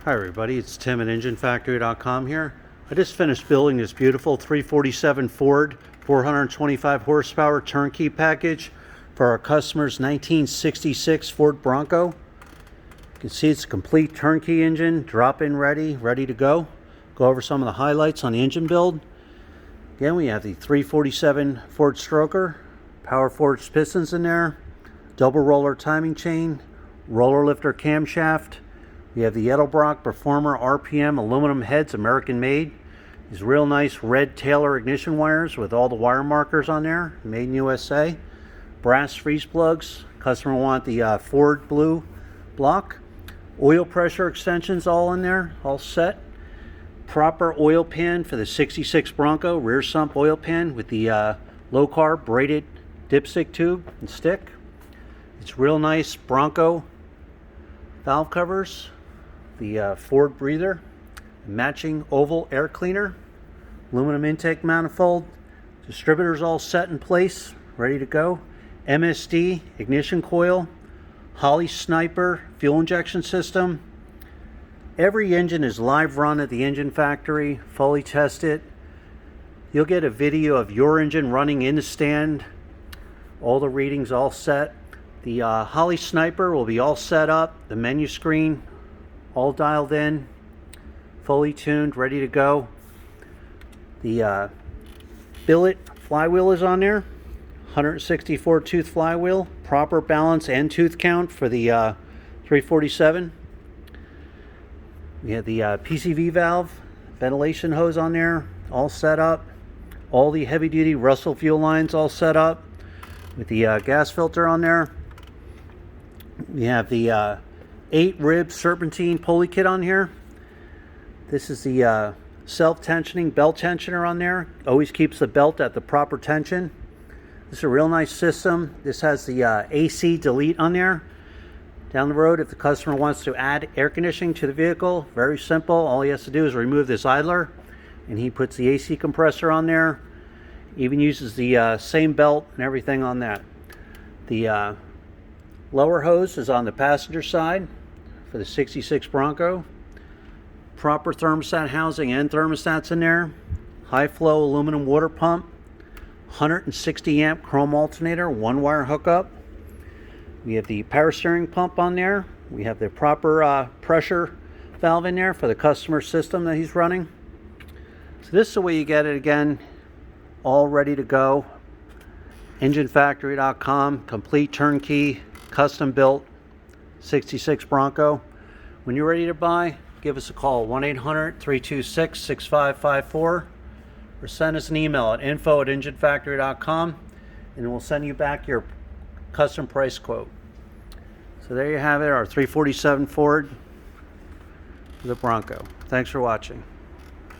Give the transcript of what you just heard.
Hi everybody, it's Tim at EngineFactory.com here. I just finished building this beautiful 347 Ford 425 horsepower turnkey package for our customer's 1966 Ford Bronco. You can see it's a complete turnkey engine, drop-in ready to go. Go over some of the highlights on the engine build. Again, we have the 347 Ford Stroker, power forged pistons in there, double roller timing chain, roller lifter camshaft. We have the Edelbrock Performer RPM aluminum heads, American made. These real nice red Taylor ignition wires with all the wire markers on there, made in USA. Brass freeze plugs. Customer want the Ford blue block. Oil pressure extensions all in there, all set. Proper oil pan for the 66 Bronco, rear sump oil pan with the low carb braided dipstick tube and stick. It's real nice Bronco valve covers. The Ford breather, matching oval air cleaner, aluminum intake manifold, distributors all set in place, ready to go, MSD ignition coil, Holley Sniper fuel injection system. Every engine is live run at the engine factory, fully tested. You'll get a video of your engine running in the stand, all the readings all set. The Holley Sniper will be all set up, the menu screen all dialed in, fully tuned, ready to go. The billet flywheel is on there, 164 tooth flywheel, proper balance and tooth count for the 347. We have the PCV valve, ventilation hose on there, all set up. All the heavy duty Russell fuel lines all set up with the gas filter on there. We have the 8-rib serpentine pulley kit on here. This is the self-tensioning belt tensioner on there. Always keeps the belt at the proper tension. This is a real nice system. This has the AC delete on there. Down the road, if the customer wants to add air conditioning to the vehicle, very simple. All he has to do is remove this idler and he puts the AC compressor on there. Even uses the same belt and everything on that. The lower hose is on the passenger side for the 66 Bronco. Proper thermostat housing and thermostats in there. High flow aluminum water pump. 160 amp chrome alternator, 1-wire hookup. We have the power steering pump on there. We have the proper pressure valve in there for the customer system that he's running. So this is the way you get it again, all ready to go. EngineFactory.com, complete turnkey, custom built 66 Bronco. When you're ready to buy, give us a call, 1-800-326-6554, or send us an email at info@enginefactory.com, and we'll send you back your custom price quote. So there you have it, our 347 Ford, the Bronco. Thanks for watching.